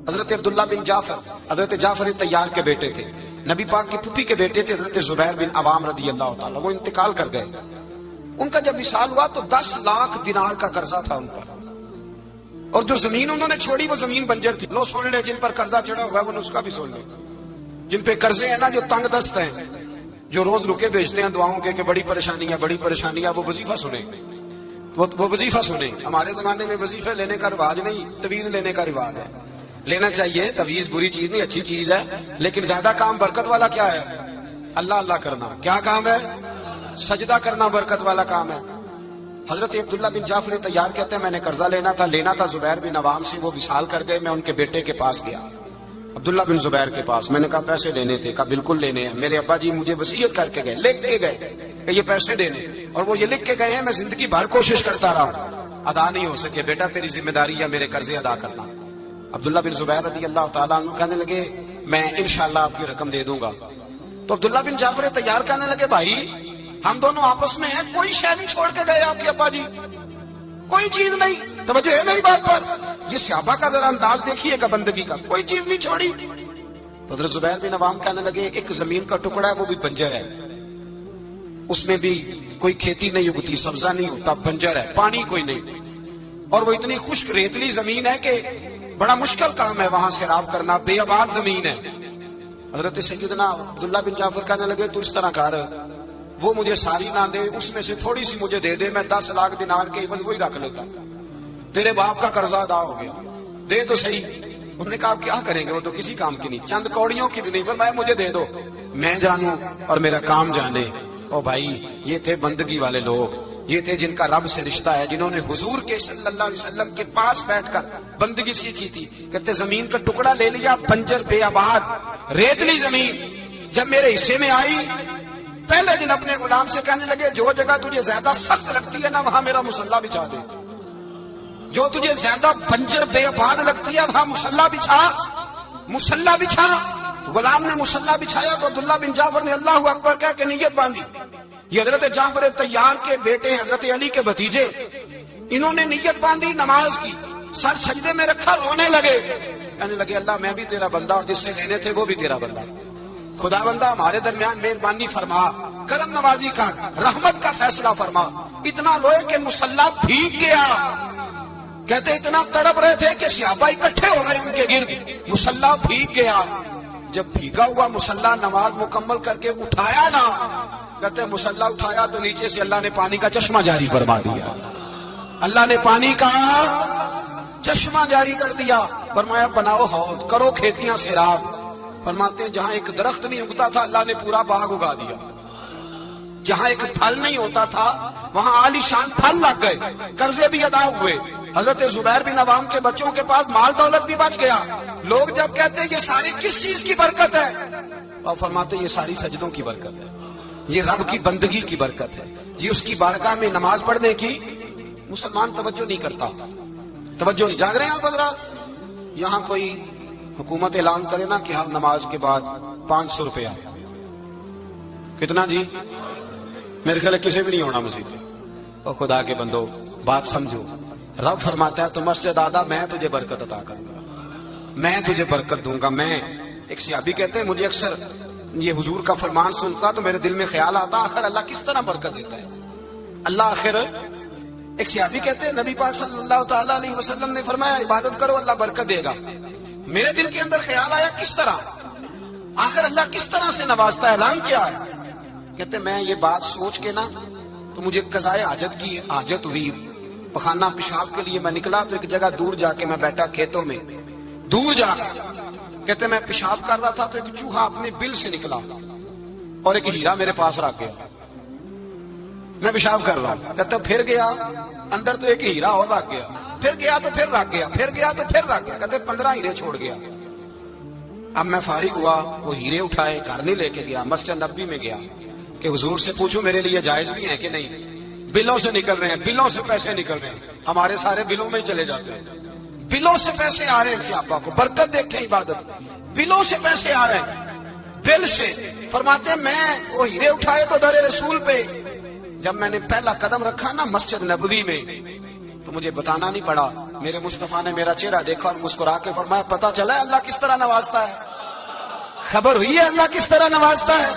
حضرت عبداللہ بن جعفر حضرت جعفر طیار کے بیٹے تھے، نبی پاک کی پھوپھی کے بیٹے تھے حضرت زبیر بن عوام رضی اللہ تعالیٰ، وہ انتقال کر گئے۔ ان کا جب وصال ہوا تو 10 لاکھ دینار کا قرضہ تھا ان پر، اور جو زمین انہوں نے چھوڑی وہ زمین بنجر تھی۔ لو سن لے، جن پر قرضہ چڑھا ہوا ہے وہ نسخہ بھی سن لے، جن پہ قرضے ہیں نا، جو تنگ دست ہیں، جو روز رکے بھیجتے ہیں دعاؤں کے کہ بڑی پریشانی ہے بڑی پریشانی ہے، وہ وظیفہ سنیں، وہ وظیفہ سنیں۔ ہمارے زمانے میں وظیفے لینے کا رواج نہیں، تویز لینے کا رواج ہے۔ لینا چاہیے، تویز بری چیز نہیں، اچھی چیز ہے، لیکن زیادہ کام برکت والا کیا ہے؟ اللہ اللہ کرنا۔ کیا کام ہے؟ سجدہ کرنا برکت والا کام ہے۔ حضرت عبداللہ بن جعفر طیار کہتے ہیں میں نے قرضہ لینا تھا زبیر بن عوام سے، وہ وصال کر گئے۔ میں ان کے بیٹے کے پاس گیا، عبداللہ بن زبیر کے پاس، میں نے کہا پیسے لینے تھے۔ کہا بالکل لینے ہیں، میرے ابا جی مجھے وصیت کر کے گئے، لکھ کے گئے کہ یہ پیسے دینے، اور وہ یہ لکھ کے گئے ہیں، میں زندگی بھر کوشش کرتا رہا ہوں، ادا نہیں ہو سکے۔ بیٹا تیری ذمہ داری ہے میرے قرضے ادا کرنا۔ عبداللہ بن زبیر رضی اللہ تعالیٰ عنہ کہنے لگے میں انشاءاللہ آپ کی رقم دے دوں گا۔ تو عبداللہ بن جعفر طیار کہنے لگے بھائی ہم دونوں آپس میں ہیں، کوئی شے نہیں چھوڑ کے گئے آپ کے ابا جی، کوئی چیز نہیں۔ توجہ ہے میری بات پر؟ یہ صحابہ کا ذرا انداز دیکھیے گا بندگی کا، کوئی چیز نہیں چھوڑی۔ حضرت زبیر بن عوام کہنے لگے ایک زمین کا ٹکڑا ہے وہ بھی بنجر ہے، اس میں بھی کوئی کھیتی نہیں اگتی، سبزہ نہیں ہوتا، بنجر ہے، پانی کوئی نہیں، اور وہ اتنی خشک ریتلی زمین ہے کہ بڑا مشکل کام ہے وہاں سیراب کرنا، بے آباد زمین ہے۔ حضرت سیدنا عبداللہ بن جعفر کہنے لگے تو اس طرح کر، وہ مجھے ساری نہ دے، اس میں سے تھوڑی سی مجھے دے دے، میں 10 لاکھ دینار کے عوض وہی رکھ لیتا، تیرے باپ کا قرضہ ادا ہو گیا، دے تو صحیح۔ انہوں نے کہا کیا کریں گے، وہ تو کسی کام کی نہیں، چند کوڑیوں کی بھی نہیں، فرمایا مجھے دے دو، میں جانوں اور میرا کام جانے۔ او بھائی یہ تھے بندگی والے لوگ، یہ تھے جن کا رب سے رشتہ ہے، جنہوں نے حضور کے صلی اللہ علیہ وسلم کے پاس بیٹھ کر بندگی سیکھی تھی۔ کہتے زمین کا ٹکڑا لے لیا، بنجر بے آباد ریتلی زمین، جب میرے حصے میں آئی پہلے دن اپنے غلام سے کہنے لگے جو جگہ تجھے زیادہ سخت لگتی ہے نا وہاں میرا مصلی بچھا دے، جو تجھے زیادہ بنجر بے آباد لگتی ہے وہاں مصلی بچھا، مصلی بچھا۔ غلام نے مصلی بچھایا تو عبداللہ بن جعفر نے اللہ اکبر کہہ کے نیت باندھی۔ یہ حضرت جعفر طیار کے بیٹے ہیں، حضرت علی کے بھتیجے، انہوں نے نیت باندھی نماز کی، سر سجدے میں رکھا، رونے لگے، کہنے لگے اللہ میں بھی تیرا بندہ اور جس سے لینے تھے وہ بھی تیرا بندہ، خدا بندہ ہمارے درمیان مہربانی فرما، کرم نوازی کا، رحمت کا فیصلہ فرما۔ اتنا روئے کہ مصلی بھیگ گیا، کہتے اتنا تڑپ رہے تھے کہ صحابہ اکٹھے ہو گئے ان کے گرد، مصلی بھیگ گیا۔ جب بھیگا ہوا مصلی نماز مکمل کر کے اٹھایا نا، کہتے مصلی اٹھایا تو نیچے سے اللہ نے پانی کا چشمہ جاری فرما دیا، اللہ نے پانی کا چشمہ جاری کر دیا، فرمایا بناؤ حوض، کرو کھیتیاں سیراب۔ فرماتے ہیں جہاں ایک درخت نہیں اگتا تھا اللہ نے پورا باغ اگا دیا، جہاں ایک پھل نہیں ہوتا تھا وہاں عالی شان پھل لگ گئے، قرضے بھی ادا ہوئے۔ حضرت زبیر بن عوام کے بچوں کے پاس مال دولت بھی بچ گیا۔ لوگ جب کہتے ہیں یہ ساری کس چیز کی برکت ہے، اور فرماتے ہیں یہ ساری سجدوں کی برکت ہے، یہ رب کی بندگی کی برکت ہے، یہ اس کی بارگاہ میں نماز پڑھنے کی۔ مسلمان توجہ نہیں کرتا، توجہ نہیں۔ جاگ رہے ہیں آپ حضرات؟ یہاں کوئی حکومت اعلان کرے نا کہ ہر نماز کے بعد 500 روپیہ، کتنا جی؟ میرے خیال کسی بھی نہیں ہونا مسجد میں۔ اور خدا کے بندو بات سمجھو، رب فرماتا ہے تو مسجد آدھا میں تجھے برکت عطا کروں گا، میں تجھے برکت دوں گا۔ میں ایک صحابی کہتے ہیں مجھے اکثر یہ حضور کا فرمان سنتا تو میرے دل میں خیال آتا آخر اللہ کس طرح برکت دیتا ہے اللہ آخر۔ ایک صحابی کہتے ہیں نبی پاک صلی اللہ تعالیٰ علیہ وسلم نے فرمایا عبادت کرو اللہ برکت دے گا۔ میرے دل کے اندر خیال آیا کس طرح، آخر اللہ کس طرح سے نوازتا ہے، اعلان کیا ہے؟ کہتے میں یہ بات سوچ کے نا تو مجھے قضائے حاجت کی حاجت ہوئی، پخانہ پیشاب کے لیے میں نکلا تو ایک جگہ دور جا کے میں بیٹھا کھیتوں میں، دور جا کہتے میں پیشاب کر رہا تھا تو ایک چوہا اپنے بل سے نکلا اور ایک ہیرا میرے پاس رکھ گیا، میں پیشاب کر رہا ہوں، کہتے پھر گیا اندر تو ایک ہیرا اور رکھ گیا، پھر گیا تو پھر رکھ گیا، پھر گیا تو پھر رکھ گیا، کہتے 15 ہیرے چھوڑ گیا۔ اب میں فارغ ہوا، وہ ہیرے اٹھائے گھر نہیں لے کے گیا، مسجد نبوی میں گیا کہ حضور سے پوچھو میرے لیے جائز بھی ہے کہ نہیں، بلوں سے نکل رہے ہیں، بلوں سے پیسے نکل رہے ہیں، ہمارے سارے بلوں میں ہی چلے جاتے ہیں، بلوں سے پیسے آ رہے ہیں، صحابہ کو برکت دیکھیں عبادت، بلوں سے پیسے آ رہے ہیں، بل سے۔ فرماتے میں وہ ہیرے اٹھائے تو در رسول پہ، جب میں نے پہلا قدم رکھا نا مسجد نبوی میں تو مجھے بتانا نہیں پڑا، میرے مصطفیٰ نے میرا چہرہ دیکھا اور مسکرا کے فرمایا پتہ چلا ہے اللہ کس طرح نوازتا ہے، خبر ہوئی ہے اللہ کس طرح نوازتا ہے؟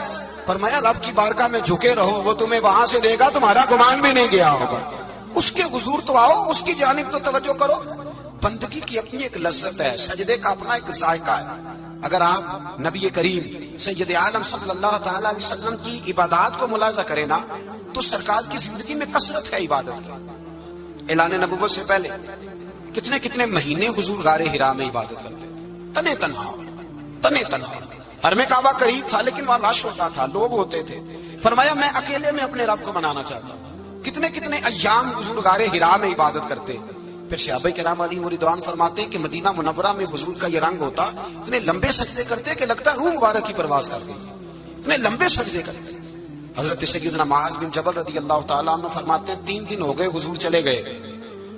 فرمایا رب کی بارگاہ میں جھکے رہو، وہ تمہیں وہاں سے دے گا تمہارا گمان بھی نہیں گیا ہوگا، اس کے حضور تو آؤ، اس کی جانب تو توجہ کرو۔ بندگی کی اپنی ایک لذت ہے، سجدے کا اپنا ایک ذائقہ ہے۔ اگر آپ نبی کریم سید عالم صلی اللہ تعالی علیہ وسلم کی عبادات کو ملاحظہ کریں نا تو سرکار کی زندگی میں کثرت ہے عبادت کی۔ اعلان نبوت سے پہلے کتنے کتنے مہینے حضور غار حرا میں عبادت کرتے، تنے تنہا۔ حرم کعبہ قریب تھا لیکن وہاں رش ہوتا تھا، لوگ ہوتے تھے۔ فرمایا میں اکیلے میں اپنے رب کو منانا چاہتا ہوں۔ کتنے کتنے ایام حضور غار حرا میں عبادت کرتے۔ پھر صحابہ کرام علیہم رضوان فرماتے کہ مدینہ منورہ میں حضور کا یہ رنگ ہوتا، اتنے لمبے سجدے کرتے کہ لگتا روح مبارک کی پرواز کرتے، اتنے لمبے سجدے کرتے۔ حضرت سیدنا معاذ بن جبل رضی اللہ تعالیٰ عنہ فرماتے ہیں 3 دن ہو گئے حضور چلے گئے،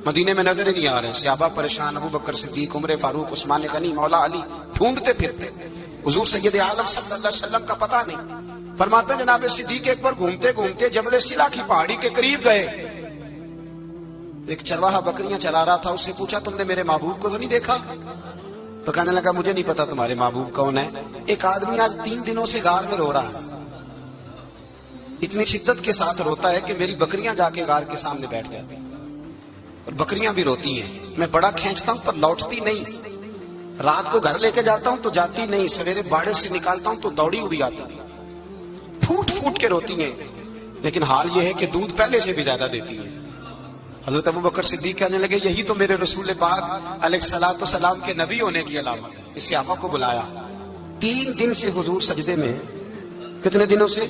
مدینے میں نظر ہی نہیں آ رہے۔ صحابہ پریشان، ابو بکر صدیق، عمر فاروق، عثمان غنی، مولا علی ڈھونڈتے پھرتے، حضور سید عالم صلی اللہ علیہ وسلم کا پتہ نہیں۔ فرماتے جناب صدیق ایک بار گھومتے گھومتے جبل سلا کی پہاڑی کے قریب گئے، ایک چرواہا بکریاں چلا رہا تھا، اس سے پوچھا تم نے میرے محبوب کو تو نہیں دیکھا؟ تو کہنے لگا مجھے نہیں پتا تمہارے محبوب کون ہے۔ ایک آدمی آج 3 دنوں سے غار میں رو رہا ہے، اتنی شدت کے ساتھ روتا ہے کہ میری بکریاں جا کے غار کے سامنے بیٹھ جاتی ہیں، اور بکریاں بھی روتی ہیں، میں بڑا کھینچتا ہوں پر لوٹتی نہیں، رات کو گھر لے کے جاتا ہوں تو جاتی نہیں، سویرے باڑے سے نکالتا ہوں تو دوڑی ہوئی آتی ہے، پھوٹ پھوٹ کے روتی ہیں، لیکن حال یہ ہے کہ دودھ پہلے سے بھی زیادہ دیتی ہے۔ حضرت ابو بکر صدیق کہنے لگے یہی تو میرے رسول پاک علیہ الصلوۃ والسلام کے نبی ہونے کی علامت ہے۔ اس صحابہ کو بلایا، 3 دن سے حضور سجدے میں۔ کتنے دنوں سے؟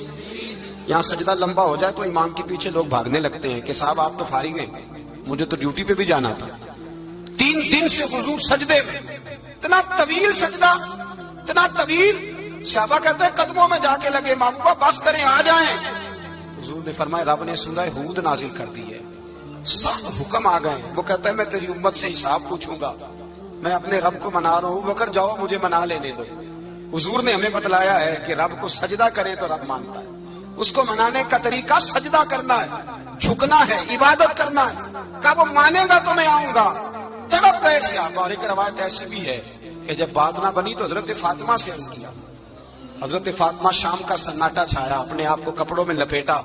یہاں سجدہ لمبا ہو جائے تو امام کے پیچھے لوگ بھاگنے لگتے ہیں کہ صاحب آپ تو فارغ ہیں، مجھے تو ڈیوٹی پہ بھی جانا تھا۔ 3 دن سے حضور سجدے میں، اتنا طویل سجدہ، اتنا طویل۔ صحابہ کہتے ہیں قدموں میں جا کے لگے، محبوبہ بس کریں آ جائیں۔ حضور نے فرمایا رب نے سورہ ہود نازل کر دی ہے، سخت حکم آ گئے۔ وہ کہتا ہے میں تیری امت سے حساب پوچھوں گا، میں اپنے رب کو منا رہا ہوں، بکر جاؤ مجھے منا لینے دو۔ حضور نے ہمیں بتلایا ہے کہ رب کو سجدہ کرے تو رب مانتا ہے، اس کو منانے کا طریقہ سجدہ کرنا ہے، جھکنا ہے، عبادت کرنا ہے۔ کہا وہ مانے گا تو میں آؤں گا۔ تڑپ گئے صحابہ۔ اور ایک روایت ایسی بھی ہے کہ جب بات نہ بنی تو حضرت فاطمہ سے عرض کیا۔ حضرت فاطمہ شام کا سناٹا چھایا، اپنے آپ کو کپڑوں میں لپیٹا،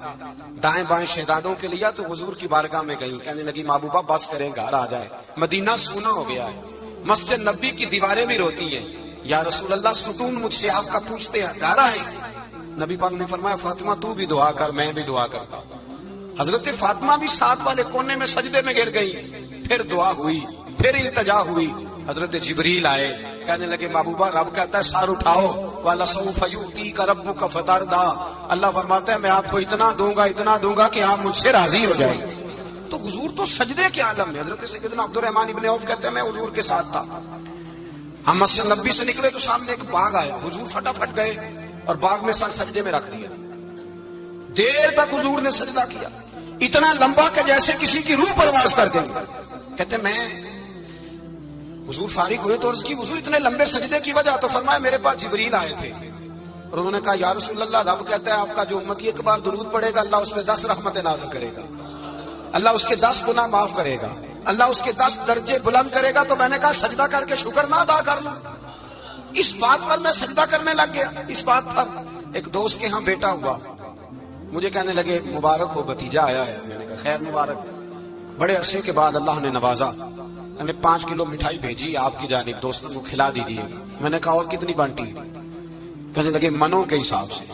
دائیں بائیں شہزادوں کے لیا تو حضور کی بارگاہ میں گئی، کہنے لگی محبوبہ بس کریں گھر آ جائے، مدینہ سونا ہو گیا ہے، مسجد نبی کی دیواریں بھی روتی ہیں، یا رسول اللہ ستون مجھ سے آپ کا پوچھتے ہیں، گھر آئے۔ نبی پاک نے فرمایا فاطمہ تو بھی دعا کر، میں بھی دعا کرتا۔ حضرت فاطمہ بھی ساتھ والے کونے میں سجدے میں گر گئی، پھر دعا ہوئی، پھر التجا ہوئی۔ حضرت جبریل آئے، کہنے لگے محبوبہ رب کہتا ہے سار اٹھاؤ، وَلَسَوْفَ يُؤْتِيكَ رَبُّكَ فَتَرْضَىٰ، اللہ فرماتا ہے میں آپ کو اتنا دوں گا کہ آپ مجھ سے راضی ہو جائیں۔ تو حضور تو سجدے کے عالم میں۔ حضرت سیدنا عبد الرحمن ابن عوف کہتے ہیں میں حضور کے ساتھ تھا، ہم مسجد نبی سے نکلے تو سامنے ایک باغ آیا، حضور فٹافٹ گئے اور باغ میں سر سجدے میں رکھ دیا۔ دیر تک حضور نے سجدہ کیا، اتنا لمبا کہ جیسے کسی کی روح پرواز کر دیں۔ کہتے میں حضور فارغ ہوئے تو عرض کی حضور اتنے لمبے سجدے کی وجہ؟ تو فرمایا میرے پاس جبریل آئے تھے اور انہوں نے کہا یا رسول اللہ رب کہتا ہے آپ کا جو امتی ایک بار درود پڑھے گا اللہ اس پہ 10 رحمتیں نازل کرے گا، اللہ اس کے 10 گناہ معاف کرے گا، اللہ اس کے 10 درجے بلند کرے گا۔ تو میں نے کہا سجدہ کر کے شکر نہ ادا کر لوں؟ اس بات پر میں سجدہ کرنے لگ گیا۔ اس بات پر ایک دوست کے ہاں بیٹا ہوا، مجھے کہنے لگے مبارک ہو بھتیجا آیا ہے۔ میں نے کہا خیر مبارک۔ بڑے عرصے کے بعد اللہ نے نوازا، میں نے 5 کلو مٹھائی بھیجی آپ کی جانب، دوستوں کو کھلا دیجیے۔ میں نے کہا اور کتنی بانٹی؟ کہنے لگے منوں کے حساب سے۔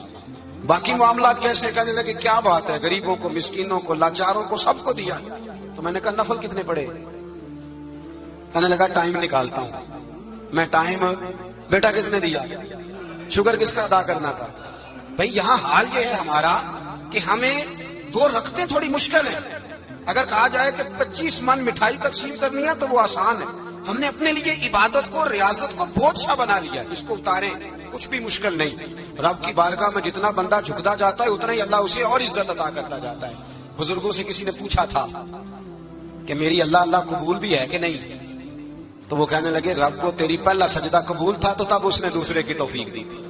باقی معاملات کیسے؟ کہنے لگے کیا بات ہے، غریبوں کو، مسکینوں کو، لاچاروں کو، سب کو دیا۔ تو میں نے کہا نفل کتنے پڑے؟ کہنے لگا ٹائم نکالتا ہوں۔ میں ٹائم بیٹا کس نے دیا؟ شکر کس کا ادا کرنا تھا؟ بھئی یہاں حال یہ ہے ہمارا کہ ہمیں 2 رکھتے تھوڑی مشکل ہے۔ اگر کہا جائے کہ 25 من مٹھائی تقسیم کرنی ہے تو وہ آسان ہے۔ ہم نے اپنے لیے عبادت کو، ریاضت کو بہت سا بنا لیا، اس کو اتاریں، کچھ بھی مشکل نہیں۔ رب کی بارگاہ میں جتنا بندہ جھکتا جاتا ہے اتنا ہی اللہ اسے اور عزت عطا کرتا جاتا ہے۔ بزرگوں سے کسی نے پوچھا تھا کہ میری اللہ قبول بھی ہے کہ نہیں؟ تو وہ کہنے لگے رب کو تیری پہلا سجدہ قبول تھا تو تب اس نے دوسرے کی توفیق دی تھی،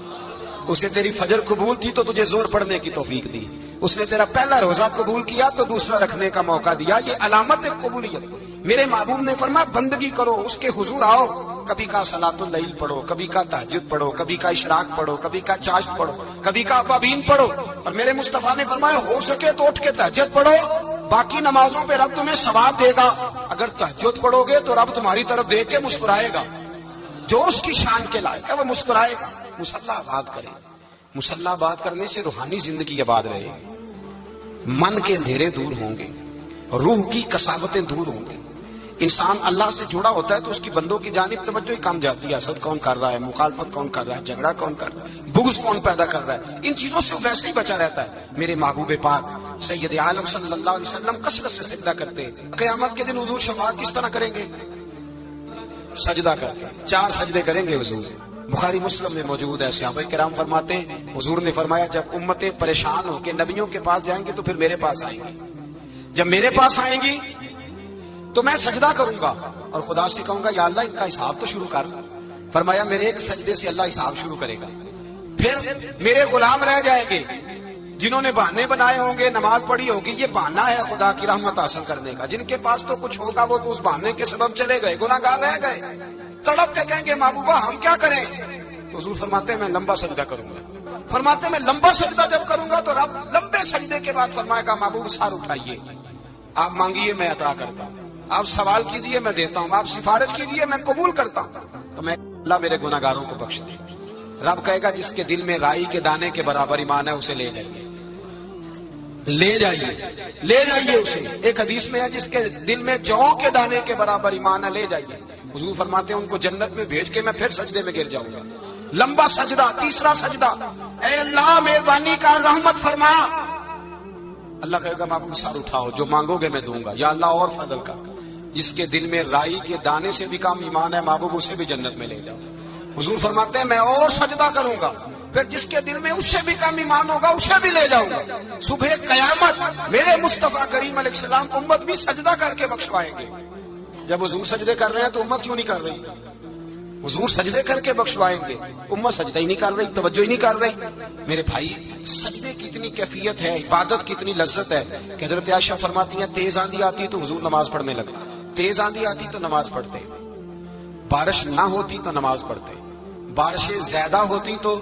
اسے تیری فجر قبول تھی تو تجھے زور پڑھنے کی توفیق دی، اس نے تیرا پہلا روزہ قبول کیا تو دوسرا رکھنے کا موقع دیا۔ یہ علامت ہے قبولیت۔ میرے محبوب نے فرمایا بندگی کرو، اس کے حضور آؤ، کبھی کا صلاۃ اللیل پڑھو، کبھی کا تہجد پڑھو، کبھی کا اشراق پڑھو، کبھی کا چاشت پڑھو، کبھی کا اوابین پڑھو. اور میرے مصطفیٰ نے فرمایا ہو سکے تو اٹھ کے تہجد پڑھو، باقی نمازوں پہ رب تمہیں ثواب دے گا. اگر تہجد پڑھو گے تو رب تمہاری طرف دیکھ کے مسکرائے گا، جو اس کی شان کے لائق ہے وہ مسکرائے گا. مصلی آباد کرے، مصلی آباد کرنے سے روحانی زندگی آباد رہے گی، من کے اندھیرے دور ہوں گے، روح کی کساوتیں دور ہوں گی. انسان اللہ سے جڑا ہوتا ہے تو اس کی بندوں کی جانب توجہ ہی کم جاتی ہے. حسد کون کر رہا ہے، مخالفت کون کر رہا ہے، جھگڑا کون کر رہا ہے، بغض کون پیدا کر رہا ہے، ان چیزوں سے ویسے ہی بچا رہتا ہے. میرے محبوب پاک سید عالم صلی اللہ علیہ وسلم کثرت سے سجدہ کرتے ہیں. قیامت کے دن حضور شفاعت کس طرح کریں گے؟ سجدہ کر کے 4 سجدے کریں گے حضور. بخاری مسلم میں موجود ہے. صحابہ کرام فرماتے ہیں حضور نے فرمایا جب امتیں پریشان ہو کے نبیوں کے پاس جائیں گے تو پھر میرے پاس آئیں گے. جب میرے پاس آئیں گی تو میں سجدہ کروں گا اور خدا سے کہوں گا یا اللہ ان کا حساب تو شروع کر. فرمایا میرے ایک سجدے سے اللہ حساب شروع کرے گا. پھر میرے غلام رہ جائیں گے جنہوں نے بہانے بنائے ہوں گے، نماز پڑھی ہوگی، یہ بہانہ ہے خدا کی رحمت حاصل کرنے کا. جن کے پاس تو کچھ ہوگا وہ تو اس بہانے کے سبب چلے گئے، گناہگار رہ گئے، تڑپ کے کہیں گے محبوبہ ہم کیا کریں؟ تو حضور فرماتے ہیں میں لمبا سجدہ کروں گا. فرماتے ہیں میں لمبا سجدہ جب کروں گا تو رب لمبے سجدے کے بعد فرمائے گا محبوب سار اٹھائیے، آپ مانگیے میں عطا کرتا ہوں، آپ سوال کیجئے میں دیتا ہوں، آپ سفارش کیجئے میں قبول کرتا ہوں. تو میں اللہ میرے گناہگاروں کو بخش دے. رب کہے گا جس کے دل میں رائی کے دانے کے برابر ایمان ہے اسے لے جائیے، لے جائیے، لے جائیے اسے. ایک حدیث میں ہے جس کے دل میں جو کے دانے کے برابر ایمان ہے لے جائیے. حضور فرماتے ہیں ان کو جنت میں بھیج کے میں پھر سجدے میں گر جاؤں گا. لمبا سجدہ. تیسرا سجدہ، اے اللہ مہربانی کا رحمت فرما. اللہ کہے گا محبوب سار اٹھاؤ، جو مانگو گے میں دوں گا. یا اللہ اور فضل کر. جس کے دل میں رائی کے دانے سے بھی کم ایمان ہے محبوب اسے بھی جنت میں لے جاؤ. حضور فرماتے ہیں میں اور سجدہ کروں گا، پھر جس کے دل میں اس سے بھی کم ایمان ہوگا اسے بھی لے جاؤں گا. صبح قیامت میرے مصطفیٰ کریم علیہ السلام امت بھی سجدہ کر کے بخشوائیں گے. جب حضور سجدے کر رہے ہیں تو امت کیوں نہیں کر رہی؟ حضور سجدے کر کے بخشوائیں گے، امت سجدہ ہی نہیں کر رہی، توجہ ہی نہیں کر رہی. میرے بھائی سجدے کی اتنی کیفیت ہے، عبادت کی اتنی لذت ہے کہ حضرت عائشہ فرماتی ہیں تیز آندھی آتی تو حضور نماز پڑھنے لگتا. تیز آندھی آتی تو نماز پڑھتے، بارش نہ ہوتی تو نماز پڑھتے، بارشیں زیادہ ہوتی تو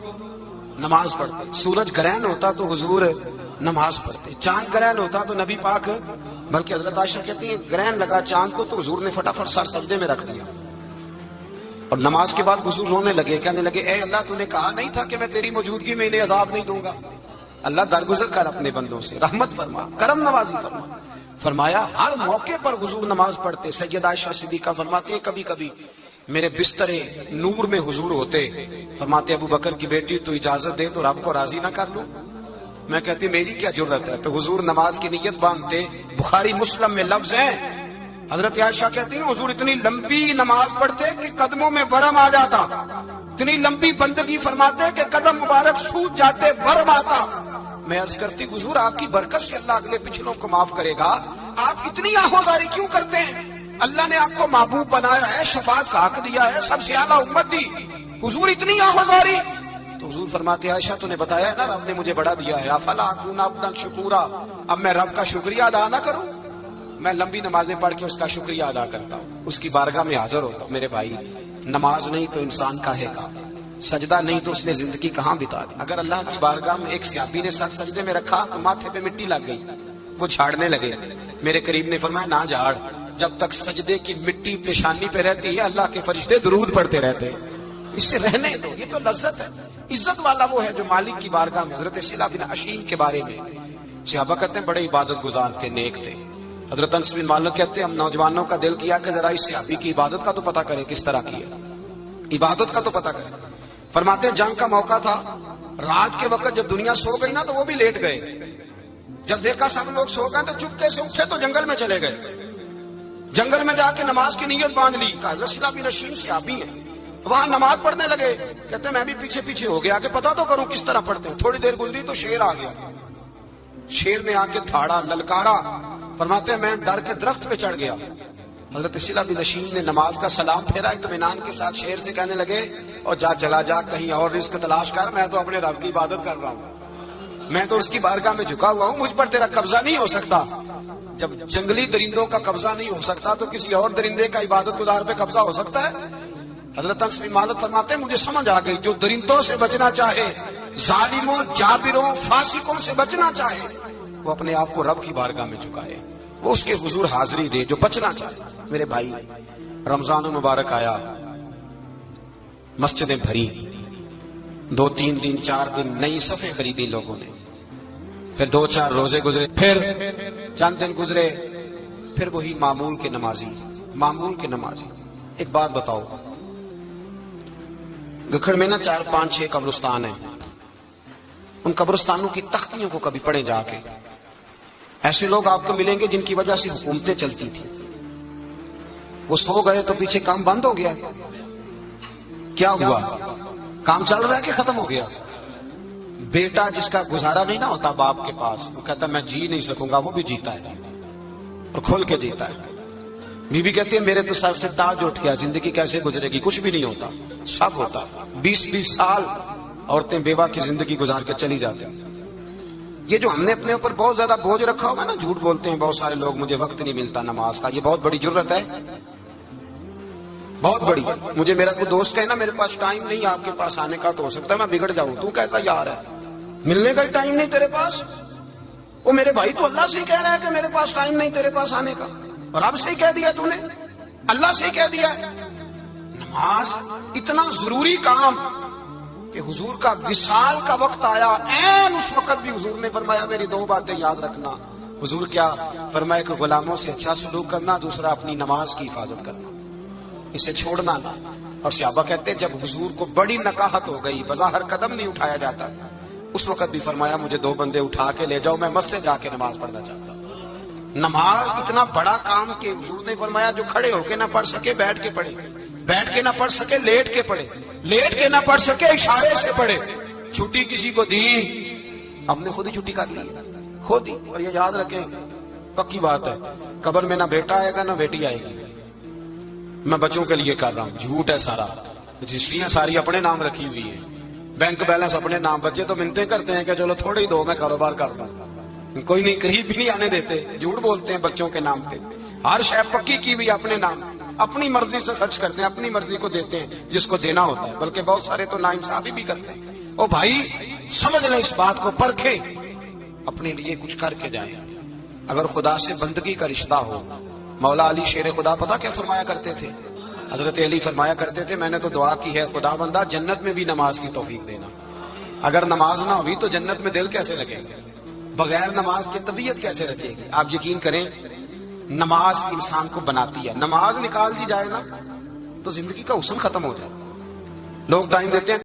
نماز پڑھتے، سورج گرہن ہوتا تو حضور نماز پڑھتے، چاند گرہن ہوتا تو نبی پاک، بلکہ حضرت عائشہ کہتی ہیں گرہن لگا چاند کو تو حضور نے فٹافٹ سر سجدے میں رکھ دیا. اور نماز کے بعد حضور رونے لگے، کہنے لگے اے اللہ تو نے کہا نہیں تھا کہ میں تیری موجودگی میں انہیں عذاب نہیں دوں گا. اللہ درگزر کر اپنے بندوں سے، رحمت فرما، کرم نوازی فرما. فرمایا ہر موقع پر حضور نماز پڑھتے. سیدہ عائشہ صدیقہ فرماتی ہیں کبھی کبھی میرے بستر نور میں حضور ہوتے. فرماتے ابو بکر کی بیٹی تو اجازت دے تو رب کو راضی نہ کر لوں. میں کہتی میری کیا جرت ہے. تو حضور نماز کی نیت باندھتے. بخاری مسلم میں لفظ ہیں، حضرت عائشہ کہتی ہیں حضور اتنی لمبی نماز پڑھتے کہ قدموں میں ورم آ جاتا، اتنی لمبی بندگی فرماتے کہ قدم مبارک سوج جاتے، ورم آتا. میں عرض کرتی حضور آپ کی برکت سے اللہ اگلے پچھلوں کو معاف کرے گا، آپ اتنی آہوزاری کیوں کرتے ہیں؟ اللہ نے آپ کو محبوب بنایا ہے، شفاعت کا حق دیا ہے، سب سے اعلیٰ امت دی، حضور اتنی آہوزاری. تو حضور فرماتے عائشہ تو نے بتایا ہے نا رب نے مجھے بڑا دیا ہے، افلا اکون عبدا شکورا، اب میں رب کا شکریہ ادا نہ کروں؟ میں لمبی نمازیں پڑھ کے اس کا شکریہ ادا کرتا ہوں، اس کی بارگاہ میں حاضر ہوتا ہوں. میرے بھائی نماز نہیں تو انسان کہے گا، سجدہ نہیں تو اس نے زندگی کہاں بتا دی. اگر اللہ کی بارگاہ میں ایک صحابی نے سر سجدے میں رکھا تو ماتھے پہ مٹی لگ گئی، وہ جھاڑنے لگے. میرے قریب نے فرمایا نہ جھاڑ، جب تک سجدے کی مٹی پیشانی پہ رہتی ہے اللہ کے فرشتے درود پڑھتے رہتے ہیں، اس سے رہنے دو، یہ تو لذت ہے. عزت والا وہ ہے جو مالک کی بارگاہ میں. حضرت صلہ بن اشیم کے بارے میں صحابہ کہتے ہیں بڑے عبادت گزار تھے، نیک تھے. حضرت انس بن مالک کہتے ہیں ہم نوجوانوں کا دل کیا کہ ذرا اس صحابی کی عبادت کا تو پتہ کریں، کس طرح کی ہے عبادت کا تو پتہ کریں. فرماتے ہیں جنگ کا موقع تھا، رات کے وقت جب دنیا سو گئی نا تو وہ بھی لیٹ گئے. جب دیکھا سب لوگ سو گئے تو چپکے سے اٹھے تو جنگل میں چلے گئے. جنگل میں جا کے نماز کی نیت باندھ لی. حضرت صلہ بن اشیم صحابی ہیں، وہاں نماز پڑھنے لگے. کہتے ہیں میں بھی پیچھے پیچھے ہو گیا کہ پتہ تو کروں کس طرح پڑھتے ہیں. تھوڑی دیر گزری تو شیر آ گیا. شیر نے آ کے دھاڑا، للکارا. فرماتے ہیں میں ڈر کے درخت پہ چڑھ گیا. حضرت صلہ بن اشیم نے نماز کا سلام پھیرا، اطمینان کے ساتھ شیر سے کہنے لگے اور جا چلا جا کہیں اور رزق تلاش کر، میں تو اپنے رب کی عبادت کر رہا ہوں، میں تو اس کی بارگاہ میں جھکا ہوا ہوں، مجھ پر تیرا قبضہ نہیں ہو سکتا. جب جنگلی درندوں کا قبضہ نہیں ہو سکتا تو کسی اور درندے کا عبادت گزار پہ قبضہ ہو سکتا ہے؟ حضرت انس بن مالک فرماتے ہیں مجھے سمجھ آ گئی، جو درندوں سے بچنا چاہے، ظالموں، جابروں، فاسقوں سے بچنا چاہے، وہ اپنے آپ کو رب کی بارگاہ میں جھکائے، وہ اس کے حضور حاضری دے جو بچنا چاہے۔ میرے بھائی، رمضان المبارک آیا، مسجدیں بھری، 2-3 دن 4 دن نئی صفیں خریدی لوگوں نے، پھر 2-4 روزے گزرے، پھر چند دن گزرے، پھر وہی معمول کے نمازی۔ ایک بات بتاؤ، گکھڑ میں نا 4-5-6 قبرستان ہیں، ان قبرستانوں کی تختیوں کو کبھی پڑھیں جا کے، ایسے لوگ آپ کو ملیں گے جن کی وجہ سے حکومتیں چلتی تھی، وہ سو گئے تو پیچھے کام بند ہو گیا۔ کیا ہوا؟ کام چل رہا ہے کہ ختم ہو گیا؟ بیٹا جس کا گزارا نہیں نہ ہوتا باپ کے پاس، وہ کہتا میں جی نہیں سکوں گا، وہ بھی جیتا ہے اور کھول کے جیتا ہے۔ بیوی کہتی ہے میرے تو سر سے تاج اٹھ گیا، زندگی کیسے گزرے گی؟ کچھ بھی نہیں ہوتا، سب ہوتا۔ 20-20 سال عورتیں بیوہ کی زندگی گزار کے چلی جاتی ہیں۔ یہ جو ہم نے اپنے اوپر بہت زیادہ بوجھ رکھا ہوگا نا، جھوٹ بولتے ہیں بہت سارے لوگ، مجھے وقت نہیں ملتا نماز کا، یہ بہت بڑی جرت ہے، بہت بڑی۔ مجھے میرا کوئی دوست کہے نا میرے پاس ٹائم نہیں آپ کے پاس آنے کا، تو ہو سکتا ہے میں بگڑ جاؤں، تو کیسا یار ہے، ملنے کا ٹائم نہیں تیرے پاس؟ وہ میرے بھائی تو اللہ سے ہی کہہ رہا ہے کہ میرے پاس ٹائم نہیں تیرے پاس آنے کا، اور رب سے ہی کہہ دیا تو نے، اللہ سے ہی کہہ دیا۔ نماز اتنا ضروری کام کہ حضور کا وصال کا وقت آیا، عین اس وقت بھی حضور نے فرمایا میری 2 باتیں یاد رکھنا۔ حضور کیا فرمایا کہ غلاموں سے اچھا سلوک کرنا، دوسرا اپنی نماز کی حفاظت کرنا، اسے چھوڑنا نہ۔ اور صحابہ کہتے ہیں جب حضور کو بڑی نکاہت ہو گئی، بظاہر قدم نہیں اٹھایا جاتا، اس وقت بھی فرمایا مجھے 2 بندے اٹھا کے لے جاؤ، میں مسجد جا کے نماز پڑھنا چاہتا ہوں۔ نماز اتنا بڑا کام کہ حضور نے فرمایا جو کھڑے ہو کے نہ پڑھ سکے بیٹھ کے پڑھے، بیٹھ کے نہ پڑھ سکے لیٹ کے پڑھے، لیٹ کے نہ پڑھ سکے اشارے سے پڑھے۔ چھٹی کسی کو دی، ہم نے خود ہی چھٹی کر لی، خود ہی۔ اور یہ یاد رکھیں، پکی بات ہے، قبر میں نہ بیٹا آئے گا نہ بیٹی آئے گی۔ میں بچوں کے لیے کر رہا ہوں، جھوٹ ہے سارا، رجسٹریاں ساری اپنے نام رکھی ہوئی ہیں، بینک بیلنس اپنے نام، بچے تو منتیں کرتے ہیں کہ چلو تھوڑے ہی دو، میں کاروبار کرتا ہوں، کوئی نہیں، قریب بھی نہیں آنے دیتے، جھوٹ بولتے ہیں بچوں کے نام پہ۔ ہر شے پکی کی ہوئی اپنے نام، اپنی مرضی سے خرچ کرتے ہیں، اپنی مرضی کو دیتے ہیں جس کو دینا ہوتا ہے، بلکہ بہت سارے تو ناانصافی بھی کرتے ہیں۔ او بھائی سمجھ لیں اس بات کو، پرکھیں، اپنے لیے کچھ کر کے جائیں۔ اگر خدا سے بندگی کا رشتہ ہو، مولا علی شیر خدا پتہ کیا فرمایا کرتے تھے؟ حضرت علی فرمایا کرتے تھے میں نے تو دعا کی ہے خدا بندہ جنت میں بھی نماز کی توفیق دینا۔ اگر نماز نہ ہوئی تو جنت میں دل کیسے لگے گا؟ بغیر نماز کی طبیعت کیسے رچے گی؟ آپ یقین کریں نماز انسان کو بناتی ہے، نماز نکال دی جائے نا تو زندگی کا حسن ختم ہو جائے۔ لوگ ٹائم دیتے ہیں